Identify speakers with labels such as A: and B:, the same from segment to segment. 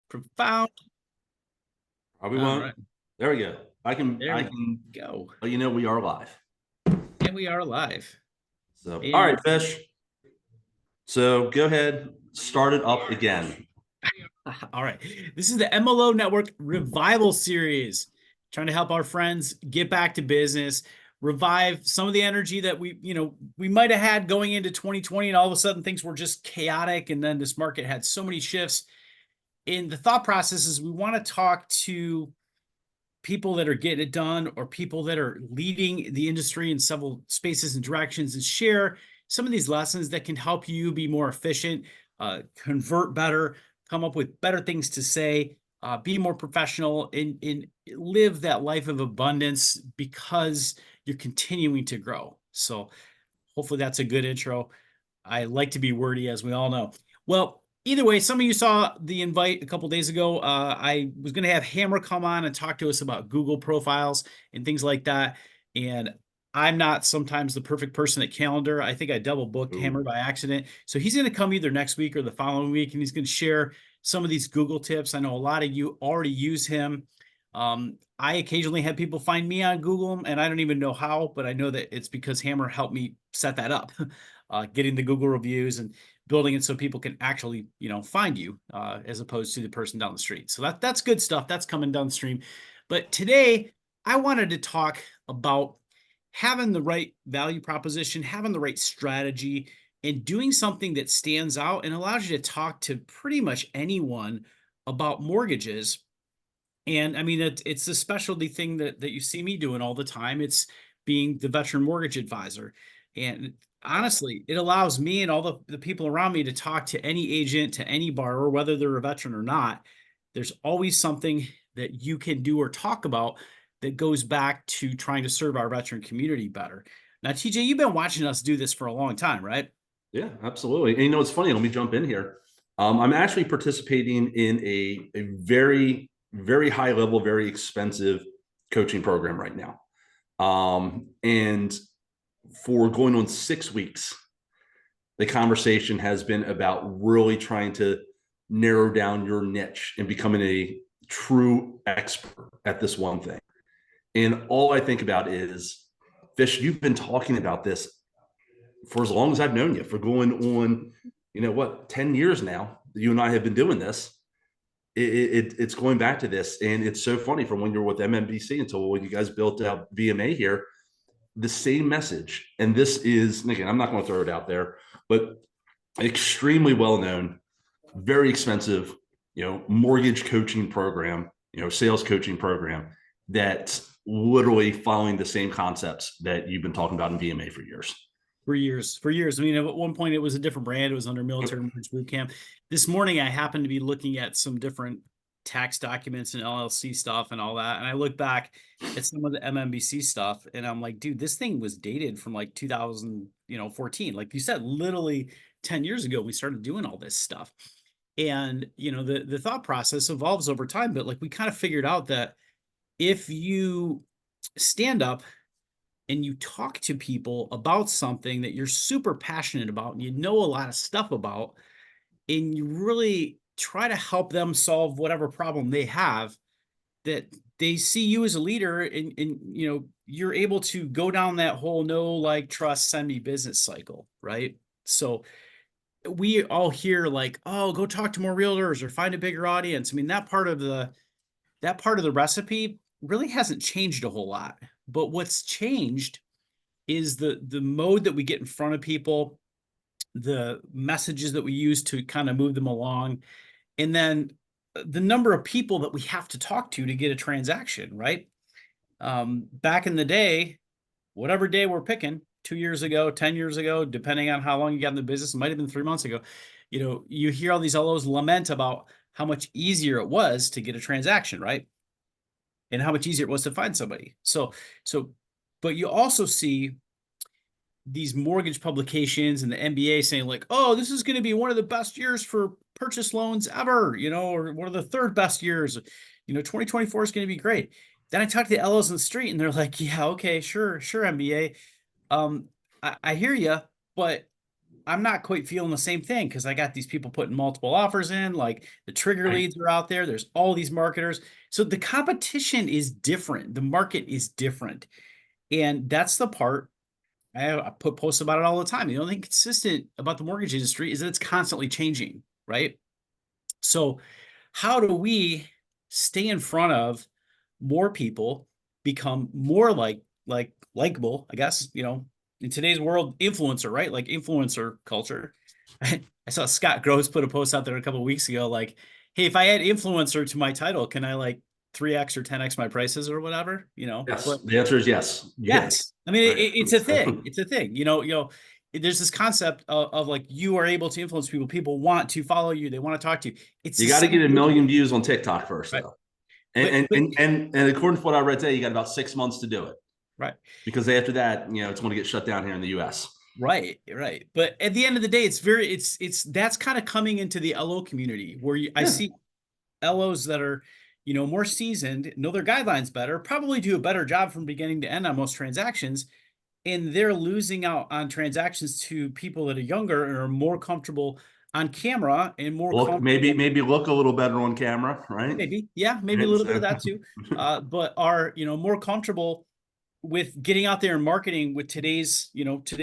A: Profound.
B: Probably
A: All
B: won't.
A: right.
B: There we go. I can
A: There
B: I
A: we
B: can
A: go.
B: let you know we are live.
A: And we are live.
B: So all
A: And
B: right, Fish. So go ahead, start it up again.
A: all right. This is the MLO Network Revival Series, trying to help our friends get back to business, revive some of the energy that we might have had going into 2020, and all of a sudden things were just chaotic. And then this market had so many shifts. In the thought process is we want to talk to people that are getting it done or people that are leading the industry in several spaces and directions and share some of these lessons that can help you be more efficient, convert better, come up with better things to say, be more professional, and live that life of abundance because you're continuing to grow. So hopefully that's a good intro. I like to be wordy, as we all know. Well, either way, some of you saw the invite a couple days ago. I was going to have Hammer come on and talk to us about Google profiles and things like that. And I'm not sometimes the perfect person at calendar. I think I double booked
B: Ooh.
A: Hammer by accident. So he's going to come either next week or the following week, and he's going to share some of these Google tips. I know a lot of you already use him. I occasionally have people find me on Google, and I don't even know how, but I know that it's because Hammer helped me set that up. Getting the Google reviews and building it so people can actually, find you as opposed to the person down the street. So that's good stuff. That's coming downstream. But today, I wanted to talk about having the right value proposition, having the right strategy, and doing something that stands out and allows you to talk to pretty much anyone about mortgages. And I mean, it's the specialty thing that you see me doing all the time. It's being the veteran mortgage advisor. And honestly, it allows me and all the people around me to talk to any agent, to any borrower, whether they're a veteran or not. There's always something that you can do or talk about that goes back to trying to serve our veteran community better. Now, TJ, you've been watching us do this for a long time, right?
B: Yeah, absolutely. And it's funny. Let me jump in here. I'm actually participating in a very, very high level, very expensive coaching program right now. And for going on 6 weeks, the conversation has been about really trying to narrow down your niche and becoming a true expert at this one thing. And all I think about is, Fish, you've been talking about this for as long as I've known you, for going on, 10 years now. You and I have been doing this. It's going back to this. And it's so funny from when you were with MMBC until when you guys built out VMA here, the same message. And this is, and again, I'm not going to throw it out there, but extremely well known, very expensive, mortgage coaching program, sales coaching program that's literally following the same concepts that you've been talking about in VMA for years.
A: For years. I mean, at one point it was a different brand. It was under
B: Yep.
A: Military Mortgage Boot Camp. This morning I happened to be looking at some different tax documents and LLC stuff and all that. And I look back at some of the MMBC stuff and I'm like, dude, this thing was dated from like 2000, 14. Like you said, literally 10 years ago, we started doing all this stuff. And, the thought process evolves over time, but like we kind of figured out that if you stand up and you talk to people about something that you're super passionate about and you know a lot of stuff about, and you really try to help them solve whatever problem they have, that they see you as a leader and you're able to go down that whole know, like, trust, send me business cycle, right? So we all hear like, oh, go talk to more realtors or find a bigger audience. I mean, that part of the recipe really hasn't changed a whole lot. But what's changed is the mode that we get in front of people, the messages that we use to kind of move them along, and then the number of people that we have to talk to get a transaction, right? Back in the day, whatever day we're picking, 2 years ago, 10 years ago, depending on how long you got in the business, it might have been 3 months ago, you hear all these LOs lament about how much easier it was to get a transaction, right? And how much easier it was to find somebody. So, but you also see these mortgage publications and the MBA saying like, oh, this is going to be one of the best years for purchase loans ever, or one of the third best years. 2024 is going to be great. Then I talk to the LOs on the street and they're like, yeah, okay, sure, MBA. I hear you, but I'm not quite feeling the same thing because I got these people putting multiple offers in, like the trigger
B: Right.
A: leads are out there. There's all these marketers. So the competition is different. The market is different. And that's the part I put posts about it all the time. The only thing consistent about the mortgage industry is that it's constantly changing, right? So how do we stay in front of more people, become more likable, I guess, in today's world, influencer, right? Like influencer culture. I saw Scott Gross put a post out there a couple of weeks ago, like, hey, if I add influencer to my title, can I like 3x or 10x my prices or whatever?
B: Yes.
A: But
B: The answer is yes, you can.
A: yes, I mean
B: Right.
A: it's a thing. It's a thing. There's this concept of like you are able to influence people. People want to follow you. They want to talk to you. It's
B: You
A: the
B: got to
A: same
B: get a
A: thing,
B: million views on TikTok first,
A: right?
B: though.
A: But
B: And according to what I read today, you got about 6 months to do it
A: right,
B: because after that, it's going to get shut down here in the U.S.
A: right. But at the end of the day, it's that's kind of coming into the LO community where I
B: Yeah.
A: see LOs that are more seasoned, know their guidelines better, probably do a better job from beginning to end on most transactions, and they're losing out on transactions to people that are younger and are more comfortable on camera and more
B: Look, maybe
A: comfortable.
B: maybe look a little better on camera, right?
A: Maybe, yeah, maybe a
B: Right.
A: little bit
B: So,
A: of that too. But are more comfortable with getting out there and marketing with today's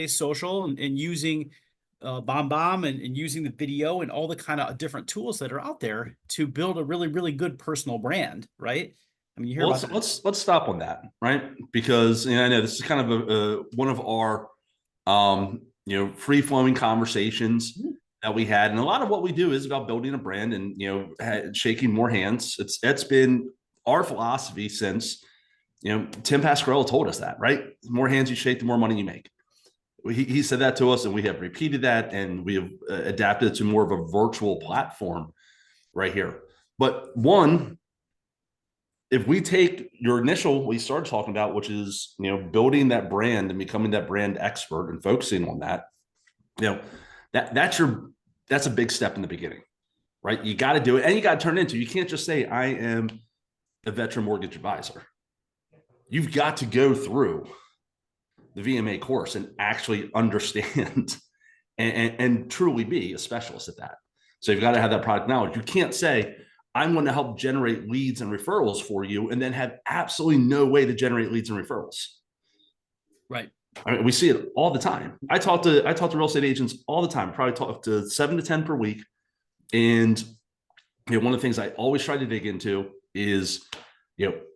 A: social and using bomb and using the video and all the kind of different tools that are out there to build a really, really good personal brand, right? I mean, you hear
B: well,
A: about
B: let's
A: that.
B: let's stop on that, right? Because I know this is kind of one of our free flowing conversations
A: Mhm.
B: that we had, and a lot of what we do is about building a brand and shaking more hands. It's been our philosophy since Tim Pasquarello told us that, right? The more hands you shake, the more money you make. He said that to us, and we have repeated that, and we have adapted to more of a virtual platform right here. But one, if we take your initial, we started talking about, which is building that brand and becoming that brand expert and focusing on that, you know that's a big step in the beginning, right? You got to do it, and you got to turn it into. You can't just say I am a veteran mortgage advisor. You've got to go through the VMA course and actually understand and truly be a specialist at that. So you've got to have that product knowledge. You can't say, I'm going to help generate leads and referrals for you, and then have absolutely no way to generate leads and referrals.
A: Right.
B: I mean, we see it all the time. I talk to real estate agents all the time. Probably talk to 7 to 10 per week. And one of the things I always try to dig into is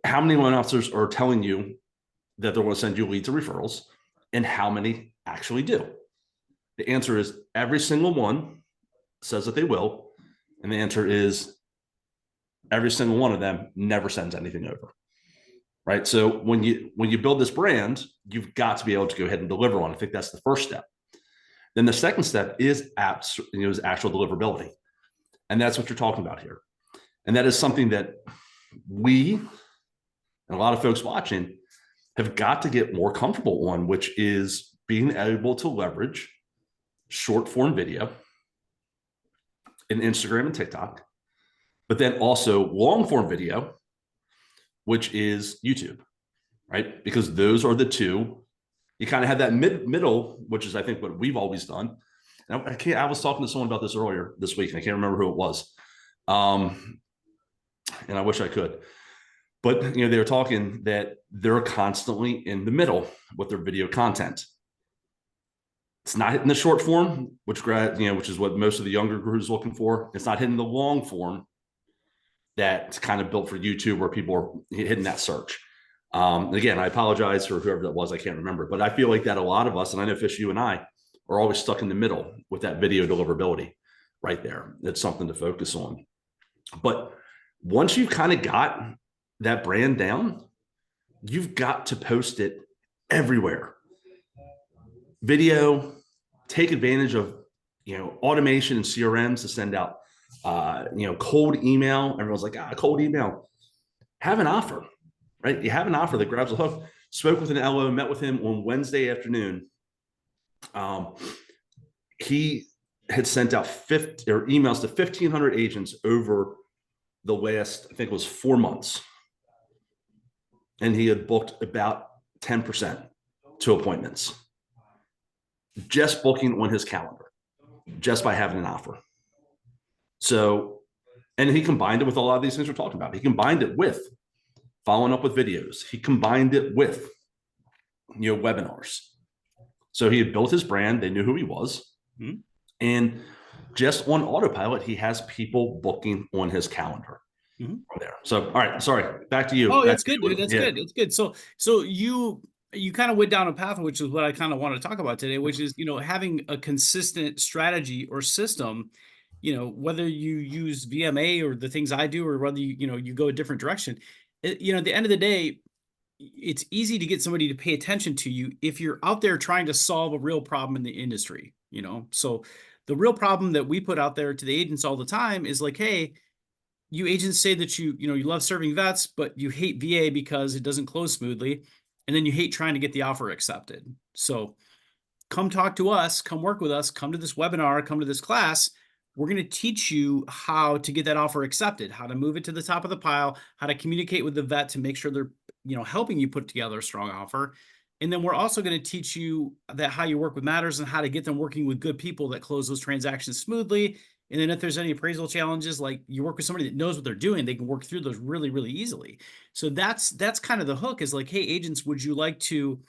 B: how many loan officers are telling you that they're going to send you leads and referrals, and how many actually do. The answer is every single one says that they will, and the answer is every single one of them never sends anything over. Right. So when you build this brand, you've got to be able to go ahead and deliver on. I think that's the first step. Then the second step is is actual deliverability, and that's what you're talking about here. And that is something that we and a lot of folks watching have got to get more comfortable on, which is being able to leverage short form video in Instagram and TikTok, but then also long form video, which is YouTube, right? Because those are the two. You kind of have that middle, which is I think what we've always done. And I was talking to someone about this earlier this week, and I can't remember who it was. And I wish I could. But they were talking that they're constantly in the middle with their video content. It's not hitting the short form, which is what most of the younger crew is looking for. It's not hitting the long form that's kind of built for YouTube, where people are hitting that search. Again, I apologize for whoever that was. I can't remember, but I feel like that a lot of us, and I know Fish, you and I, are always stuck in the middle with that video deliverability right there. It's something to focus on. But once you've kind of got that brand down, you've got to post it everywhere. Video, take advantage of automation and CRMs to send out cold email. Everyone's like, cold email. Have an offer, right? You have an offer that grabs a hook. Spoke with an LO, met with him on Wednesday afternoon. He had sent out emails to 1,500 agents over the last, I think it was 4 months. And he had booked about 10% to appointments, just booking on his calendar. just by having an offer. So, and he combined it with a lot of these things we're talking about. He combined it with following up with videos. He combined it with, webinars. So he had built his brand. They knew who he was. Mm-hmm. And just on autopilot, he has people booking on his calendar. Mm-hmm. There. So, all right, sorry, back to you.
A: Oh, it's good, dude. That's good. It's good. So you kind of went down a path, which is what I kind of want to talk about today, which is, having a consistent strategy or system, whether you use VMA or the things I do, or whether you go a different direction. At the end of the day, it's easy to get somebody to pay attention to you if you're out there trying to solve a real problem in the industry. So the real problem that we put out there to the agents all the time is like, hey, you agents say that you love serving vets, but you hate VA because it doesn't close smoothly, and then you hate trying to get the offer accepted. So come talk to us, come work with us, come to this webinar, come to this class. We're going to teach you how to get that offer accepted, how to move it to the top of the pile, how to communicate with the vet to make sure they're helping you put together a strong offer. And then we're also going to teach you that how you work with matters and how to get them working with good people that close those transactions smoothly. And then if there's any appraisal challenges, like you work with somebody that knows what they're doing, they can work through those really, really easily. So that's kind of the hook, is like, hey, agents, would you like to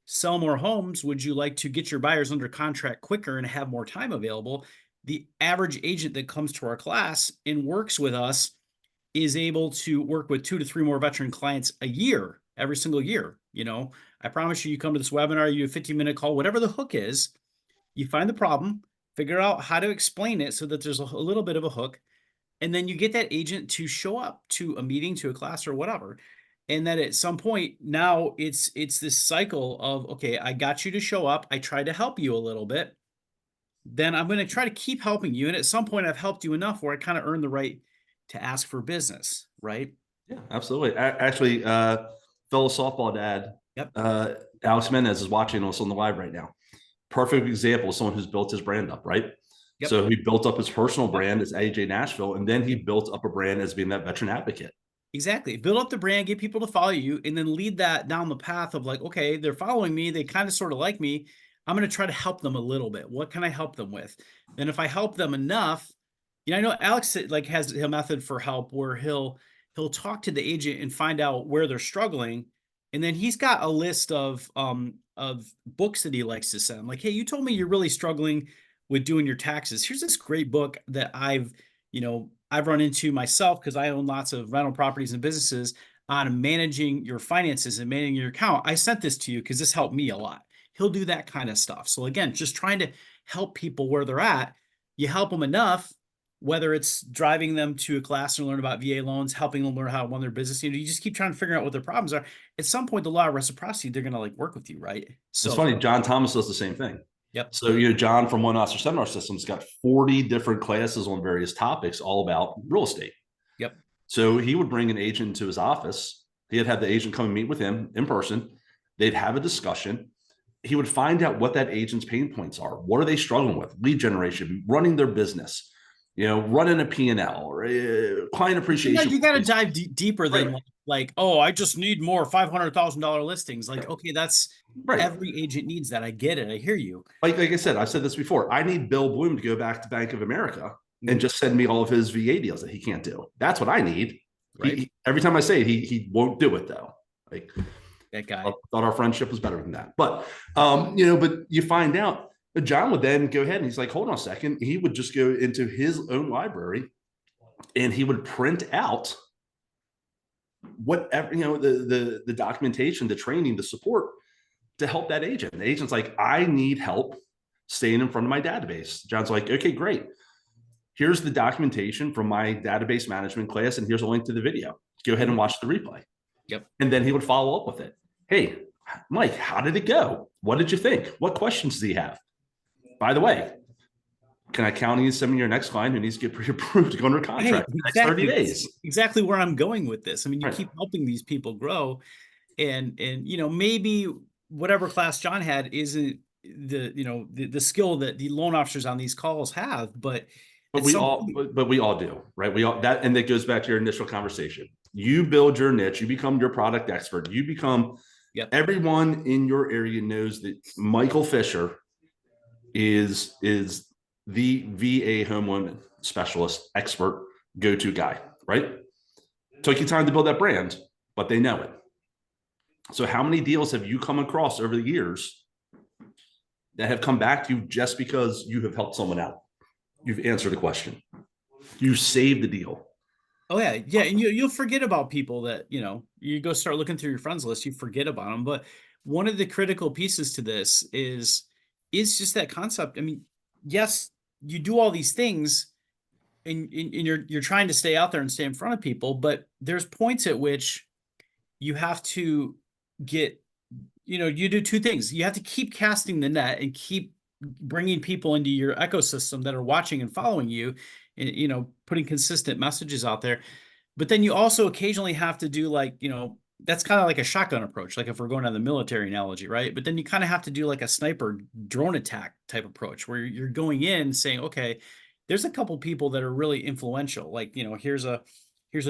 A: sell more homes? Would you like to get your buyers under contract quicker and have more time available? The average agent that comes to our class and works with us is able to work with 2 to 3 more veteran clients a year, every single year. I promise you come to this webinar, you do a 15-minute call, whatever the hook is, you find the problem, figure out how to explain it so that there's a little bit of a hook, and then you get that agent to show up to a meeting, to a class or whatever. And then at some point, now it's this cycle of, okay, I got you to show up. I tried to help you a little bit. Then I'm going to try to keep helping you. And at some point I've helped you enough where I kind of earn the right to ask for business, right?
B: Yeah, absolutely. Actually, fellow softball dad,
A: yep.
B: Alex Mendez is watching us on the live right now. Perfect example of someone who's built his brand up, right? Yep. So he built up his personal brand as AJ Nashville, and then he built up a brand as being that veteran advocate.
A: Exactly. Build up the brand, get people to follow you, and then lead that down the path of like, okay, they're following me. They kind of sort of like me. I'm going to try to help them a little bit. What can I help them with? And if I help them enough, I know Alex has a method for help where he'll talk to the agent and find out where they're struggling. And then he's got a list of books that he likes to send. Like, hey, you told me you're really struggling with doing your taxes. Here's this great book that I've run into myself because I own lots of rental properties and businesses on managing your finances and managing your account. I sent this to you because this helped me a lot. He'll do that kind of stuff. So again, just trying to help people where they're at. You help them enough, whether it's driving them to a class to learn about VA loans, helping them learn how to run their business. You just keep trying to figure out what their problems are. At some point, the law of reciprocity, they're going to work with you, right?
B: So it's funny. John Thomas does the same thing.
A: Yep.
B: So, John from One Officer Seminar Systems got 40 different classes on various topics, all about real estate.
A: Yep.
B: So he would bring an agent to his office. He'd have the agent come and meet with him in person. They'd have a discussion. He would find out what that agent's pain points are. What are they struggling with? Lead generation, running their business, running a P&L or client appreciation.
A: You got to dive deeper than oh, I just need more $500,000 listings. Okay, that's right. Every agent needs that. I get it. I hear you.
B: Like I said, I've said this before. I need Bill Bloom to go back to Bank of America and just send me all of his VA deals that he can't do. That's what I need. Right. Every time I say it, he won't do it though.
A: That guy.
B: I thought our friendship was better than that. But but you find out. But John would then go ahead and he's like, hold on a second. He would just go into his own library and he would print out whatever, the documentation, the training, the support to help that agent. The agent's like, I need help staying in front of my database. John's like, okay, great. Here's the documentation from my database management class. And here's a link to the video. Go ahead and watch the replay.
A: Yep.
B: And then he would follow up with it. Hey, Mike, how did it go? What did you think? What questions does he have? By the way, can I count on you some of your next client who needs to get pre-approved to go under contract in the next 30 days?
A: Exactly where I'm going with this. I mean, you keep helping these people grow and maybe whatever class John had isn't the skill that the loan officers on these calls have, but
B: we all do, right? And that goes back to your initial conversation. You build your niche, you become your product expert, you become everyone in your area knows that Michael Fisher is the VA home loan specialist, expert, go-to guy, right? Took you time to build that brand, but they know it. So how many deals have you come across over the years that have come back to you just because you have helped someone out? You've answered the question. You saved the deal.
A: Oh yeah, yeah, and you'll forget about people that, you go start looking through your friends list, you forget about them. But one of the critical pieces to this is just that concept. I mean, yes, you do all these things, and you're trying to stay out there and stay in front of people, but there's points at which you have to get, you do two things. You have to keep casting the net and keep bringing people into your ecosystem that are watching and following you, and putting consistent messages out there. But then you also occasionally have to do, like, that's kind of like a shotgun approach, like if we're going on the military analogy, right? But then you kind of have to do like a sniper drone attack type approach where you're going in saying, okay, there's a couple people that are really influential. Like, here's a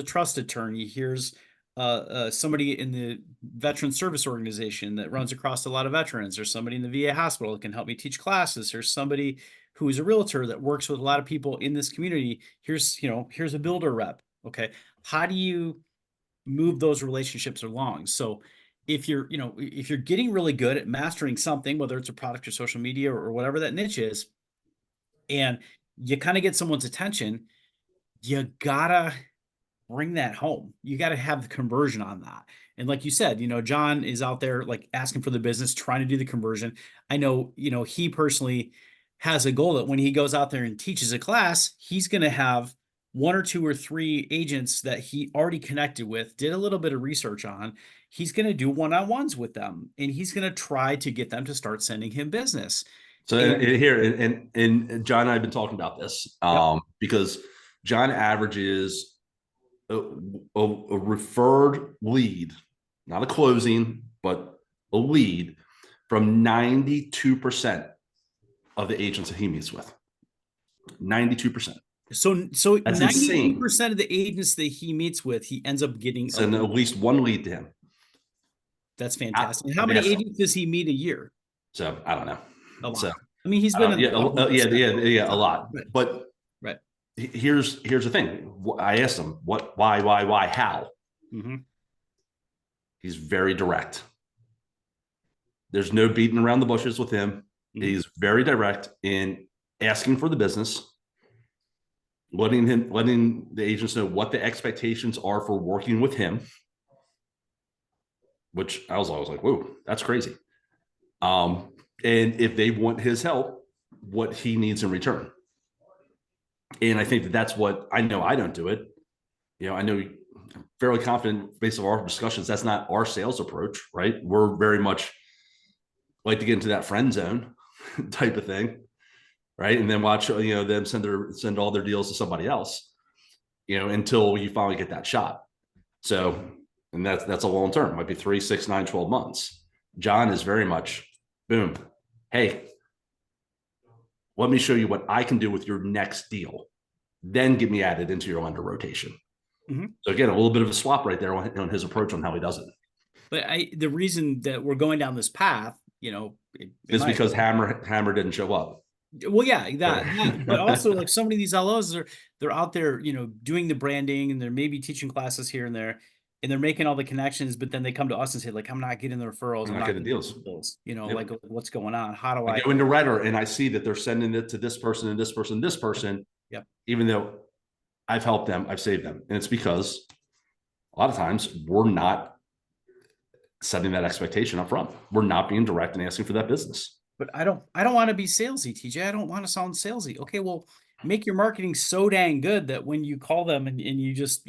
A: trust attorney, here's somebody in the veteran service organization that runs across a lot of veterans. There's somebody in the VA hospital that can help me teach classes. There's somebody who is a realtor that works with a lot of people in this community. Here's a builder rep. Okay. How do you move those relationships along? So if you're getting really good at mastering something, whether it's a product or social media or whatever that niche is, and you kind of get someone's attention, you gotta bring that home. You got to have the conversion on that. And like you said, John is out there like asking for the business, trying to do the conversion. I know, he personally has a goal that when he goes out there and teaches a class, he's going to have one or two or three agents that he already connected with, did a little bit of research on. He's going to do one-on-ones with them, and he's going to try to get them to start sending him business.
B: So here, and John and I have been talking about this because John averages a referred lead, not a closing, but a lead from 92% of the agents that he meets with. 92%.
A: So
B: That's
A: 92%
B: insane.
A: of the agents that he meets with, he ends up getting
B: And at least one lead to him.
A: That's fantastic. How many agents does he meet a year?
B: So I don't know.
A: A lot.
B: So
A: I mean, he's been in
B: a lot.
A: Right.
B: But
A: right.
B: Here's the thing. I asked him why, how.
A: Mm-hmm.
B: He's very direct. There's no beating around the bushes with him. Mm-hmm. He's very direct in asking for the business, letting the agents know what the expectations are for working with him, which I was always like, whoa, that's crazy. And if they want his help, what he needs in return. And I think that's what I know. I don't do it. I know I'm fairly confident based on our discussions, that's not our sales approach, right? We're very much like to get into that friend zone type of thing, right? And then watch, them send all their deals to somebody else, until you finally get that shot. So, and that's a long term, might be 3, 6, 9, 12 months. John is very much, boom, hey, let me show you what I can do with your next deal. Then get me added into your lender rotation. Mm-hmm. So again, a little bit of a swap right there on his approach on how he does it.
A: But the reason that we're going down this path,
B: is because Hammer didn't show up.
A: Well, yeah, that but also like so many of these LOs they're out there, doing the branding, and they're maybe teaching classes here and there, and they're making all the connections, but then they come to us and say, like, I'm not getting the referrals,
B: I'm not getting deals.
A: Yep. Like, what's going on? How do I
B: go into Redder and I see that they're sending it to this person and this person, this person.
A: Yep.
B: Even though I've helped them, I've saved them. And it's because a lot of times we're not setting that expectation up front. We're not being direct and asking for that business.
A: But I don't want to be salesy, TJ. I don't want to sound salesy. Okay, well, make your marketing so dang good that when you call them and you just,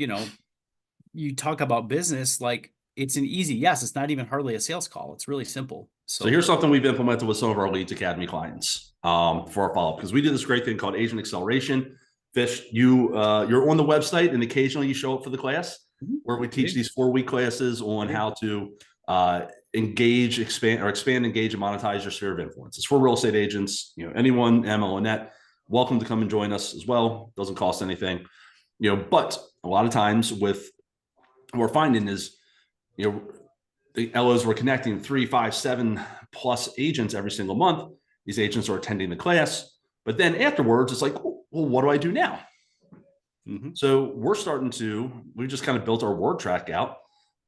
A: you talk about business, like it's an easy, yes, it's not even hardly a sales call. It's really simple. So
B: here's something we've implemented with some of our Leads Academy clients for our follow-up, because we did this great thing called Agent Acceleration. Fish, you're on the website and occasionally you show up for the class where we teach these 4-week classes on how to engage, expand, engage, and monetize your sphere of influence. It's for real estate agents, anyone, MLO net, welcome to come and join us as well. Doesn't cost anything, but a lot of times with what we're finding is, the LOs were connecting 3, 5, 7+ agents every single month. These agents are attending the class, But then afterwards, it's like, well, what do I do now?
A: Mm-hmm.
B: So we just kind of built our word track out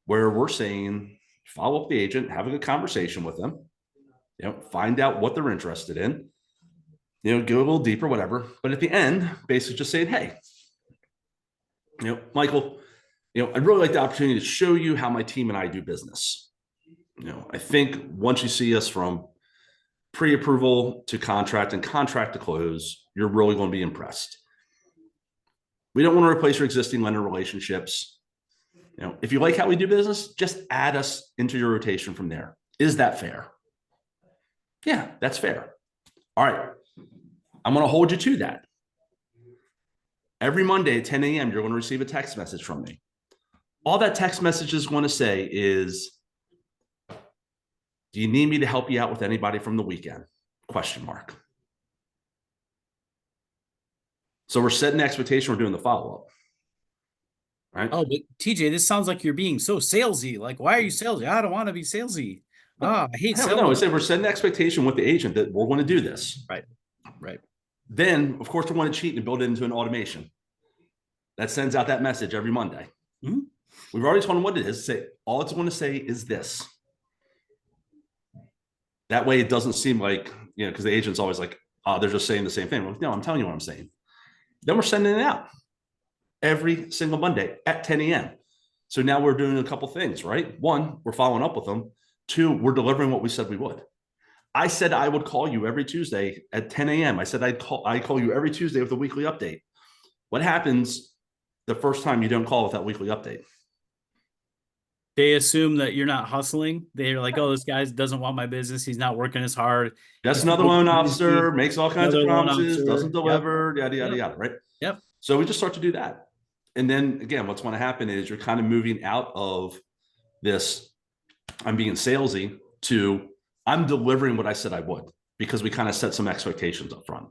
B: where we're saying, follow up the agent, have a good conversation with them, find out what they're interested in, go a little deeper, whatever. But at the end, basically just saying, hey, Michael, I'd really like the opportunity to show you how my team and I do business. I think once you see us from pre-approval to contract and contract to close, you're really going to be impressed. We don't want to replace your existing lender relationships. If you like how we do business, just add us into your rotation from there. Is that fair? Yeah, that's fair. All right. I'm going to hold you to that. Every Monday at 10 a.m., you're going to receive a text message from me. All that text message is going to say is, do you need me to help you out with anybody from the weekend? Question mark. So we're setting the expectation. We're doing the follow-up. Right.
A: Oh, but TJ, this sounds like you're being so salesy. Like, why are you salesy? I don't want to be salesy. I hate
B: No, I
A: sales.
B: said we're setting the expectation with the agent that we're going to do this.
A: Right. Right.
B: Then, of course, we want to cheat and build it into an automation that sends out that message every Monday.
A: Mm-hmm.
B: We've already told them what it is. Say all it's going to say is this. That way, it doesn't seem like, because the agent's always like, oh, they're just saying the same thing. Well, no, I'm telling you what I'm saying. Then we're sending it out every single Monday at 10 a.m. So now we're doing a couple things, right? One, we're following up with them. Two, we're delivering what we said we would. I said I would call you every Tuesday at 10 a.m. I said I'd call you every Tuesday with a weekly update. What happens the first time you don't call with that weekly update?
A: They assume that you're not hustling. They're like, oh, this guy doesn't want my business. He's not working as hard.
B: Just
A: He's
B: another loan officer, makes all kinds of
A: another loan
B: promises, doesn't
A: officer. Yep.
B: deliver, yada, yada,
A: Yep.
B: yada, right?
A: Yep.
B: So we just start to do that. And then again, what's going to happen is you're kind of moving out of this, I'm being salesy, to I'm delivering what I said I would, because we kind of set some expectations up front.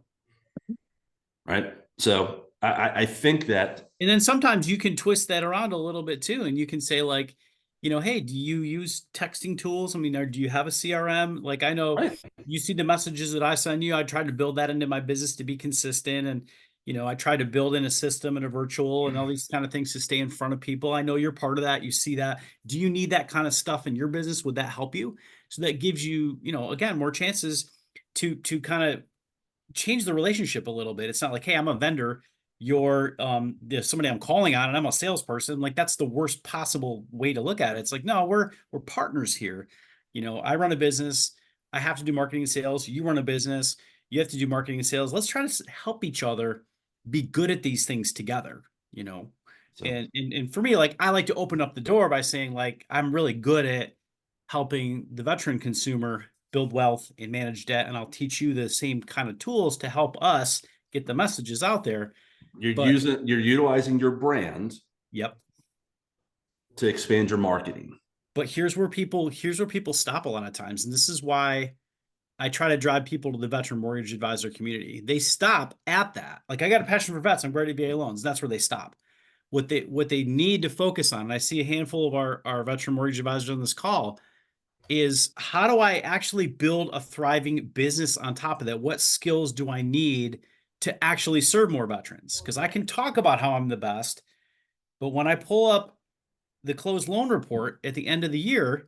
B: Right. So I think that.
A: And then sometimes you can twist that around a little bit too. And you can say like, hey, do you use texting tools? I mean, or do you have a CRM? Like, I know
B: Right.
A: you see the messages that I send you. I try to build that into my business to be consistent. And, I try to build in a system and a virtual and all these kind of things to stay in front of people. I know you're part of that. You see that. Do you need that kind of stuff in your business? Would that help you? So that gives you, again, more chances to kind of change the relationship a little bit. It's not like, hey, I'm a vendor, you're there's somebody I'm calling on and I'm a salesperson. Like, that's the worst possible way to look at it. It's like, no, we're partners here. I run a business, I have to do marketing and sales. You run a business, you have to do marketing and sales. Let's try to help each other be good at these things together.
B: So,
A: And for me, like, I like to open up the door by saying, like, I'm really good at helping the veteran consumer build wealth and manage debt, and I'll teach you the same kind of tools to help us get the messages out there.
B: you're utilizing your brand.
A: Yep.
B: To expand your marketing.
A: But here's where people stop a lot of times, and this is why I try to drive people to the veteran mortgage advisor community. They stop at that. Like, I got a passion for vets, I'm great at VA loans. That's where they stop. What they need to focus on, and I see a handful of our veteran mortgage advisors on this call, is how do I actually build a thriving business on top of that? What skills do I need to actually serve more veterans? Because I can talk about how I'm the best, but when I pull up the closed loan report at the end of the year,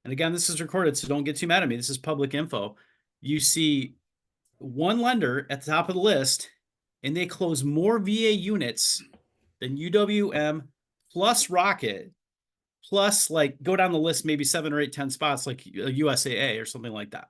A: and again, this is recorded, so don't get too mad at me. This is public info. You see one lender at the top of the list, and they close more VA units than UWM plus Rocket, plus, like, go down the list, maybe 7 or 8, 10 spots, like a USAA or something like that.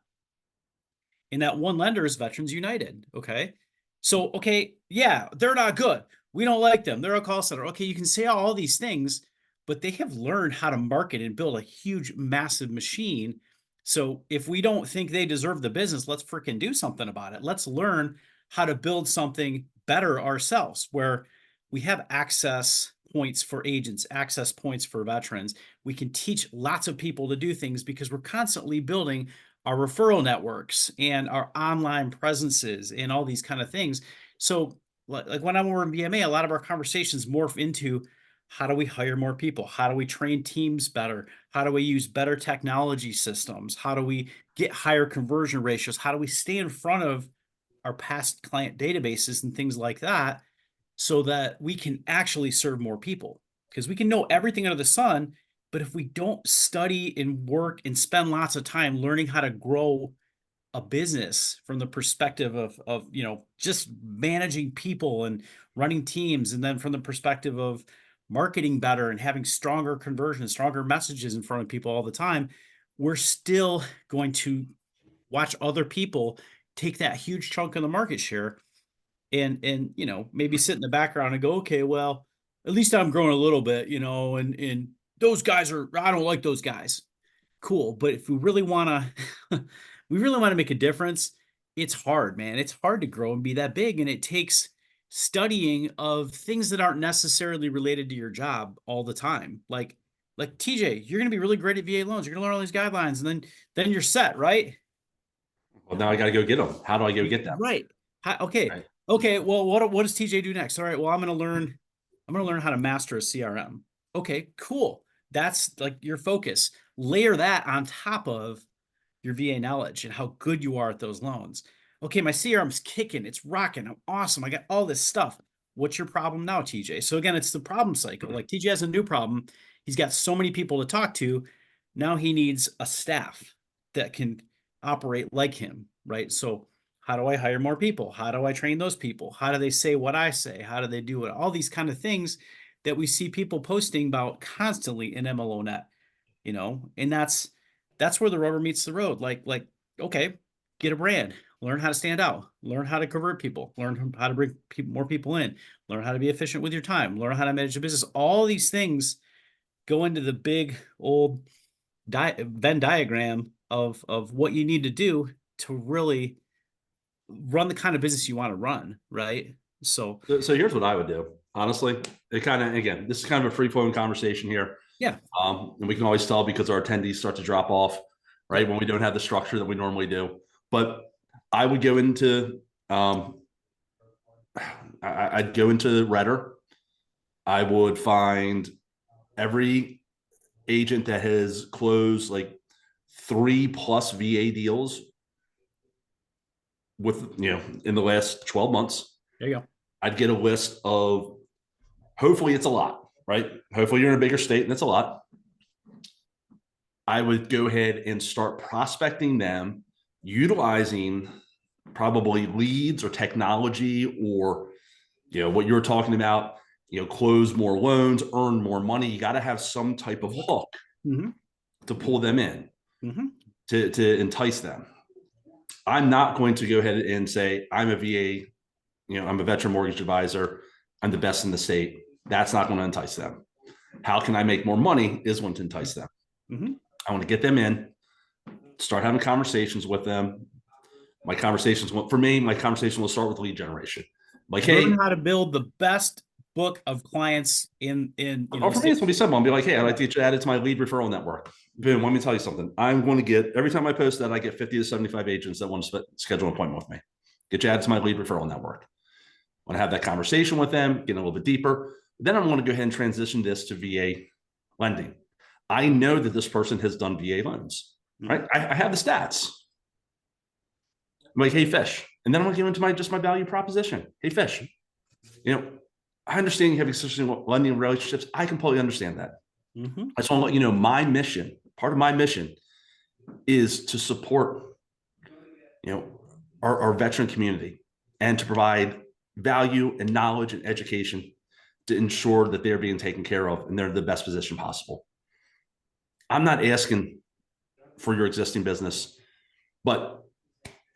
A: And that one lender is Veterans United. Okay. So, okay, yeah, they're not good. We don't like them. They're a call center. Okay, you can say all these things, but they have learned how to market and build a huge, massive machine. So if we don't think they deserve the business, let's freaking do something about it. Let's learn how to build something better ourselves, where we have access points for agents, access points for veterans. We can teach lots of people to do things because we're constantly building our referral networks and our online presences and all these kind of things. So like when I'm over in BMA, a lot of our conversations morph into, how do we hire more people? How do we train teams better? How do we use better technology systems? How do we get higher conversion ratios? How do we stay in front of our past client databases and things like that so that we can actually serve more people. Because we can know everything under the sun, but if we don't study and work and spend lots of time learning how to grow a business from the perspective of just managing people and running teams, and then from the perspective of marketing better and having stronger conversion, stronger messages in front of people all the time, we're still going to watch other people take that huge chunk of the market share and maybe sit in the background and go, okay, well, at least I'm growing a little bit, and those guys I don't like those guys. Cool. But if we really want to, we really want to make a difference, it's hard, man. It's hard to grow and be that big. And it takes studying of things that aren't necessarily related to your job all the time. Like TJ, you're going to be really great at VA loans. You're going to learn all these guidelines and then you're set, right?
B: Well, now I got to go get them. How do I go get them?
A: Right. Okay.
B: Right.
A: Okay. Well, what does TJ do next? All right. Well, I'm going to learn how to master a CRM. Okay, cool. That's like your focus. Layer that on top of your VA knowledge and how good you are at those loans. Okay, my CRM's kicking. It's rocking. I'm awesome. I got all this stuff. What's your problem now, TJ? So again, it's the problem cycle. Like TJ has a new problem. He's got so many people to talk to. Now he needs a staff that can operate like him, right? So how do I hire more people? How do I train those people? How do they say what I say? How do they do it? All these kind of things that we see people posting about constantly in MLO net, and that's where the rubber meets the road. Like, okay, get a brand, learn how to stand out, learn how to convert people, learn how to bring more people in, learn how to be efficient with your time, learn how to manage a business. All these things go into the big old Venn diagram of what you need to do to really run the kind of business you want to run, right? So
B: here's what I would do. Honestly, it kind of, again, this is kind of a free flowing conversation here.
A: yeah,
B: And we can always tell because our attendees start to drop off, right? When we don't have the structure that we normally do. But I would go into, I'd go into Redder. I would find every agent that has closed like 3+ VA deals with, in the last 12 months.
A: there you go.
B: I'd get a list of, hopefully it's a lot, right? Hopefully you're in a bigger state and it's a lot. I would go ahead and start prospecting them, utilizing probably leads or technology or, what you're talking about, close more loans, earn more money. You got to have some type of hook to pull them in, to entice them. I'm not going to go ahead and say, I'm a VA, I'm a veteran mortgage advisor. I'm the best in the state. That's not going to entice them. How can I make more money is going to entice them. I want to get them in, start having conversations with them. My conversation will start with lead generation. Like,
A: learn
B: hey,
A: how to build the best book of clients in
B: for me, it's going to be simple. I'll be like, hey, I'd like to get you added to my lead referral network. Boom, let me tell you something. I'm going to get, every time I post that, I get 50 to 75 agents that want to schedule an appointment with me. Get you added to my lead referral network. I want to have that conversation with them, get a little bit deeper. Then I'm going to go ahead and transition this to VA lending. I know that this person has done VA loans, right? I have the stats. I'm like, hey, Fish. And then I'm going to give into my value proposition. Hey, Fish, I understand you have existing lending relationships. I completely understand that. I just want to let you know my mission, part of my mission is to support, our veteran community and to provide value and knowledge and education to ensure that they're being taken care of and they're in the best position possible. I'm not asking for your existing business, but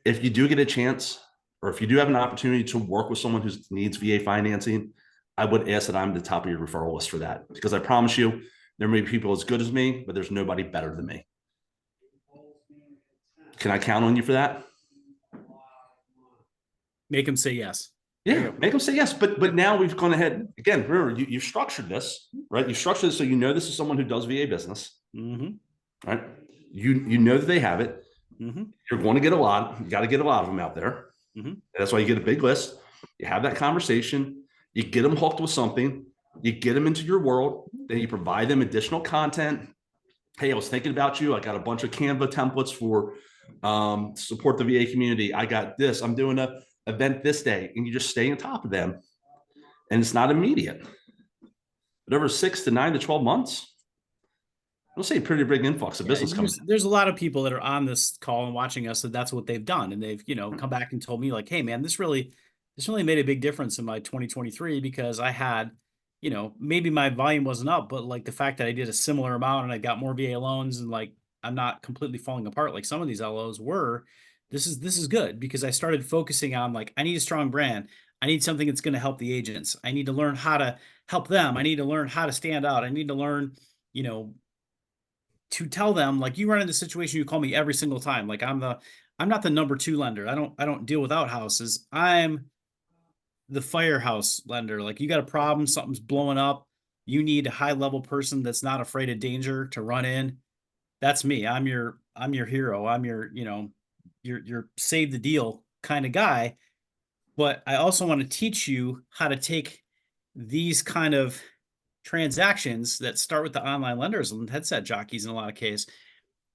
B: if you do get a chance, or if you do have an opportunity to work with someone who needs VA financing, I would ask that I'm the top of your referral list for that, because I promise you, there may be people as good as me, but there's nobody better than me. Can I count on you for that?
A: Make them say yes.
B: Yeah, make them say yes. But now we've gone ahead again. Remember, you've structured this, right? You structured this so this is someone who does VA business, right? You know that they have it. You're going to get a lot. You got to get a lot of them out there. That's why you get a big list. You have that conversation. You get them hooked with something. You get them into your world. Then you provide them additional content. Hey, I was thinking about you. I got a bunch of Canva templates for support the VA community. I got this. I'm doing a event this day, and you just stay on top of them, and it's not immediate. But over 6 to 9 to 12 months, I'll say pretty big influx of
A: Yeah,
B: business coming in.
A: there's a lot of people that are on this call and watching us that that's what they've done, and they've come back and told me like, hey man, this really made a big difference in my 2023 because I had maybe my volume wasn't up, but like the fact that I did a similar amount and I got more VA loans and like I'm not completely falling apart like some of these LOs were. This is good because I started focusing on like I need a strong brand. I need something that's going to help the agents. I need to learn how to help them. I need to learn how to stand out. I need to learn, you know, to tell them like you run into a situation, you call me every single time. Like I'm not the number two lender. I don't deal with outhouses. I'm the firehouse lender. Like you got a problem, something's blowing up. You need a high level person that's not afraid of danger to run in. That's me. I'm your hero. I'm your save the deal kind of guy. But I also want to teach you how to take these kind of transactions that start with the online lenders and headset jockeys in a lot of cases.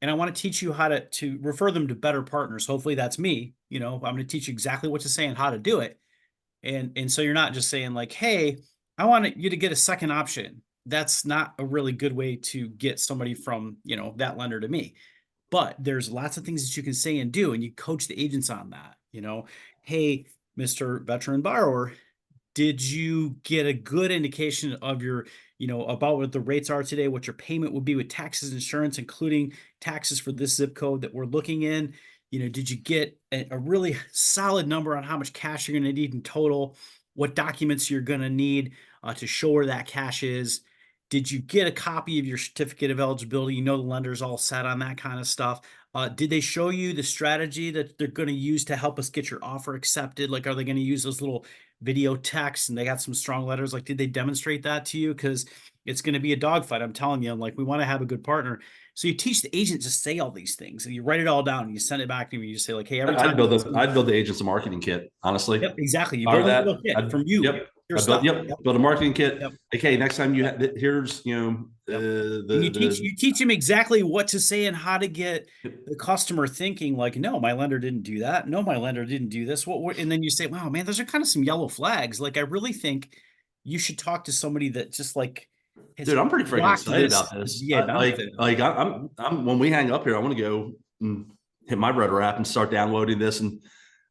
A: And I want to teach you how to refer them to better partners. Hopefully that's me. I'm going to teach you exactly what to say and how to do it. And so you're not just saying like, hey, I want you to get a second option. That's not a really good way to get somebody from, that lender to me. But there's lots of things that you can say and do, and you coach the agents on that. Hey, Mr. Veteran Borrower, did you get a good indication of your, about what the rates are today, what your payment would be with taxes, insurance, including taxes for this zip code that we're looking in? Did you get a really solid number on how much cash you're going to need in total? What documents you're going to need to show where that cash is? Did you get a copy of your certificate of eligibility? The lender's all set on that kind of stuff. Did they show you the strategy that they're going to use to help us get your offer accepted? Like, are they going to use those little video text and they got some strong letters? Like, did they demonstrate that to you? Because it's going to be a dogfight. I'm telling you, like, we want to have a good partner. So you teach the agent to say all these things and you write it all down and you send it back to me. You say like, hey, every time.
B: I'd build the agents a marketing kit, honestly.
A: Yep, exactly. You
B: Or
A: build a
B: that.
A: little kit from you.
B: Yep.
A: Your stuff.
B: Build a marketing kit.
A: Yep.
B: Okay, next time here's
A: Yep. And you teach them exactly what to say and how to get the customer thinking like, no, my lender didn't do that. No, my lender didn't do this. And then you say, wow, man, those are kind of some yellow flags. Like, I really think you should talk to somebody that just like has
B: dude, I'm pretty freaking
A: blocked
B: excited
A: this.
B: about this.
A: Yeah,
B: I'm when we hang up here, I want to go and hit my Rotor app and start downloading this, and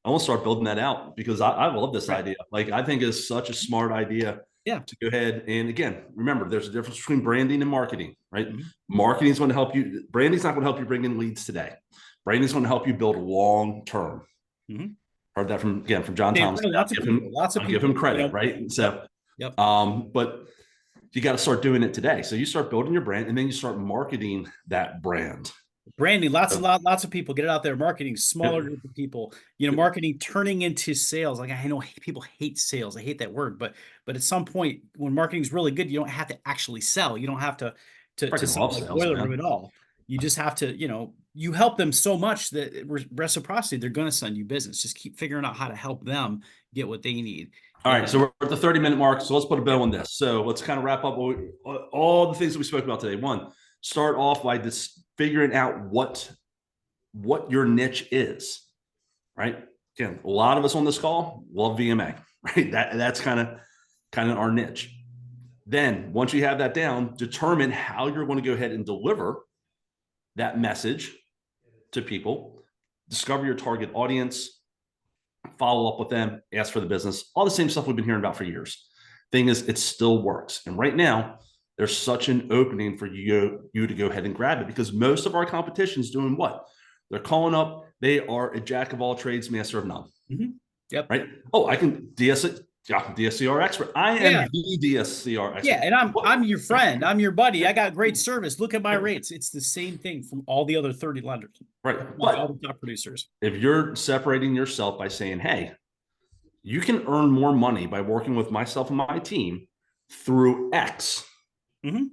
B: I want to start building that out because I love this idea. Like, I think it's such a smart idea.
A: Yeah.
B: To go ahead and, again, remember, there's a difference between branding and marketing, right?
A: Mm-hmm.
B: Marketing is going to help you. Branding's not going to help you bring in leads today. Branding is going to help you build long term.
A: Mm-hmm.
B: Heard that from John Thomas.
A: Lots of people.
B: Give him credit, right? So,
A: yep.
B: But you got to start doing it today. So you start building your brand, and then you start marketing that brand.
A: Branding, lots of people get it out there. Marketing, smaller group of people. Marketing turning into sales. Like, I know people hate sales. I hate that word, but at some point, when marketing is really good, you don't have to actually sell. You don't have to sell like boiler room at all. You just have to, you help them so much that reciprocity, they're going to send you business. Just keep figuring out how to help them get what they need.
B: All right, so we're at the 30-minute mark. So let's put a bow on this. So let's kind of wrap up all the things that we spoke about today. One, start off by figuring out what your niche is, right? Again, a lot of us on this call love VMA, right? That's kind of our niche. Then once you have that down, determine how you're going to go ahead and deliver that message to people, discover your target audience, follow up with them, ask for the business, all the same stuff we've been hearing about for years. Thing is, it still works. And right now, there's such an opening for you to go ahead and grab it because most of our competition is doing what? They're calling up. They are a jack of all trades, master of none.
A: Mm-hmm. Yep.
B: Right. Oh, I can DSCR expert. I am the DSCR expert.
A: Yeah, and I'm your friend. I'm your buddy. I got great service. Look at my rates. It's the same thing from all the other 30 lenders.
B: Right.
A: But all the top producers.
B: If you're separating yourself by saying, hey, you can earn more money by working with myself and my team through X.
A: Mm-hmm.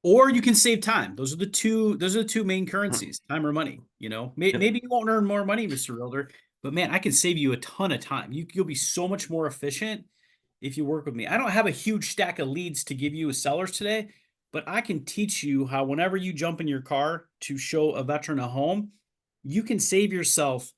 A: Or you can save time. Those are the two main currencies, time or money. Maybe you won't earn more money, Mr. Realtor, but man, I can save you a ton of time. You'll be so much more efficient if you work with me. I don't have a huge stack of leads to give you as sellers today, but I can teach you how whenever you jump in your car to show a veteran a home, you can save yourself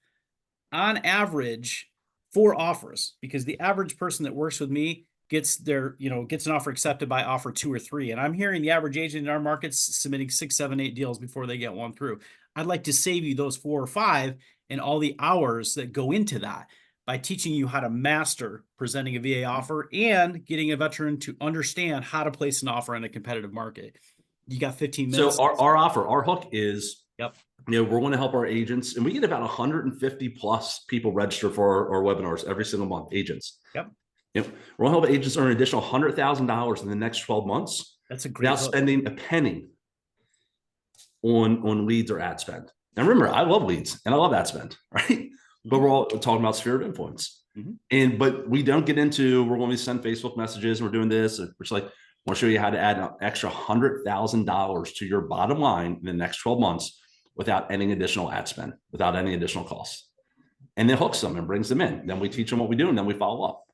A: on average 4 offers, because the average person that works with me gets gets an offer accepted by offer 2 or 3. And I'm hearing the average agent in our markets submitting 6, 7, 8 deals before they get one through. I'd like to save you those 4 or 5 and all the hours that go into that by teaching you how to master presenting a VA offer and getting a veteran to understand how to place an offer in a competitive market. You got 15
B: So
A: minutes.
B: our offer, our hook is,
A: Yep.
B: we're going to help our agents, and we get about 150 plus people register for our webinars every single month, agents.
A: Yep.
B: We're going to help agents earn an additional $100,000 in the next 12 months.
A: That's a great
B: without spending a penny on leads or ad spend. And remember, I love leads and I love ad spend, right? But we're all talking about sphere of influence. But we don't get into, we're going to send Facebook messages and we're doing this. We're just like, I want to show you how to add an extra $100,000 to your bottom line in the next 12 months without any additional ad spend, without any additional costs. And then hooks them and brings them in. Then we teach them what we do and then we follow up.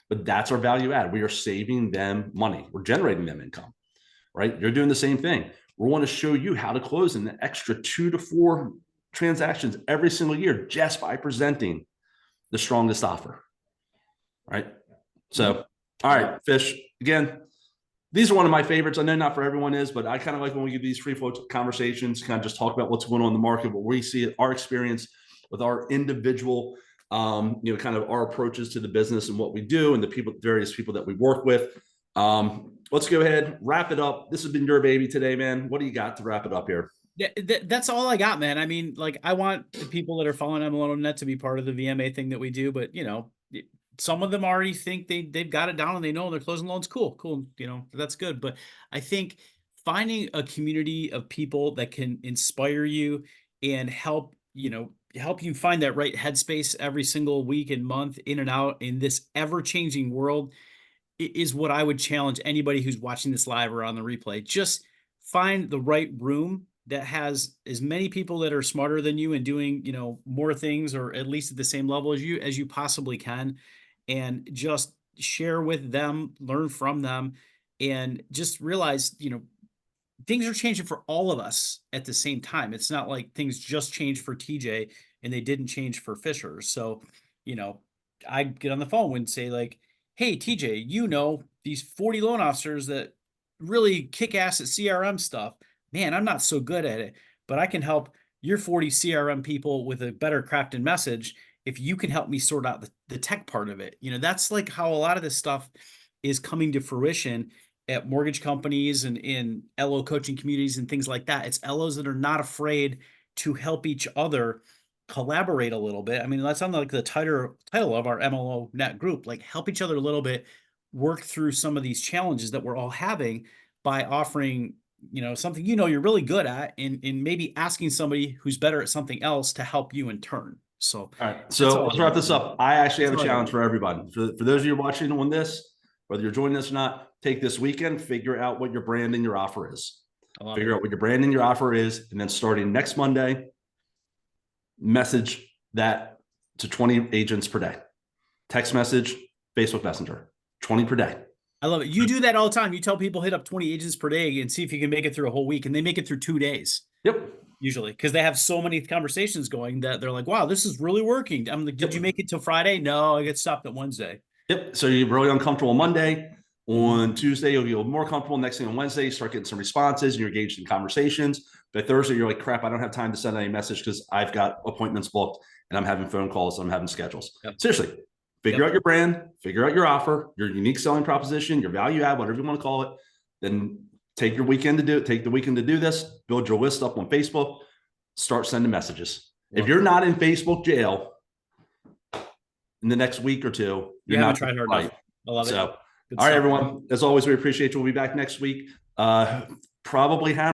B: But that's our value add. We are saving them money. We're generating them income, right? You're doing the same thing. We want to show you how to close an extra 2 to 4 transactions every single year just by presenting the strongest offer, right? So, all right, Fish, again, these are one of my favorites. I know not for everyone is, but I kind of like when we give these free flow conversations, kind of just talk about what's going on in the market, what we see, our experience with our individual, kind of our approaches to the business and what we do and the people, various people that we work with. Let's go ahead, wrap it up. This has been your baby today, man. What do you got to wrap it up here?
A: Yeah, that's all I got, man. I mean, like, I want the people that are following MLO Net to be part of the VMA thing that we do, but some of them already think they've got it down and they know they're closing loans. Cool. That's good. But I think finding a community of people that can inspire you and help you find that right headspace every single week and month in and out in this ever-changing world is what I would challenge anybody who's watching this live or on the replay. Just find the right room that has as many people that are smarter than you and doing, more things, or at least at the same level as you possibly can. And just share with them, learn from them, and just realize, things are changing for all of us at the same time. It's not like things just changed for TJ and they didn't change for Fisher. So, I get on the phone and say, like, hey, TJ, these 40 loan officers that really kick ass at CRM stuff. Man, I'm not so good at it, but I can help your 40 CRM people with a better crafted message if you can help me sort out the tech part of it. That's like how a lot of this stuff is coming to fruition at mortgage companies and in LO coaching communities and things like that. It's LOs that are not afraid to help each other collaborate a little bit. I mean, that's on the title of our MLO Net group, like help each other a little bit, work through some of these challenges that we're all having by offering, something you're really good at, and maybe asking somebody who's better at something else to help you in turn. So,
B: all right. So let's wrap this up. I actually have a challenge for everybody. For those of you watching on this, whether you're joining us or not, take this weekend, figure out what your brand and your offer is. Figure out what your brand and your offer is, and then starting next Monday, message that to 20 agents per day. Text message, Facebook Messenger, 20 per day.
A: I love it. You do that all the time. You tell people hit up 20 agents per day and see if you can make it through a whole week, and they make it through 2 days.
B: Yep.
A: Usually, because they have so many conversations going that they're like, wow, this is really working. I'm like, did you make it till Friday? No, I get stopped at Wednesday.
B: Yep. So you're really uncomfortable on Monday. On Tuesday, you'll be more comfortable. Next thing on Wednesday, you start getting some responses and you're engaged in conversations. By Thursday, you're like, crap, I don't have time to send any message because I've got appointments booked and I'm having phone calls and I'm having schedules. Yep. Seriously, figure out your brand, figure out your offer, your unique selling proposition, your value add, whatever you want to call it. Then take your weekend to do it. Take the weekend to do this. Build your list up on Facebook. Start sending messages. If you're not in Facebook jail in the next week or two, you're not
A: trying hard enough. I love it.
B: All right, everyone. As always, we appreciate you. We'll be back next week. Probably have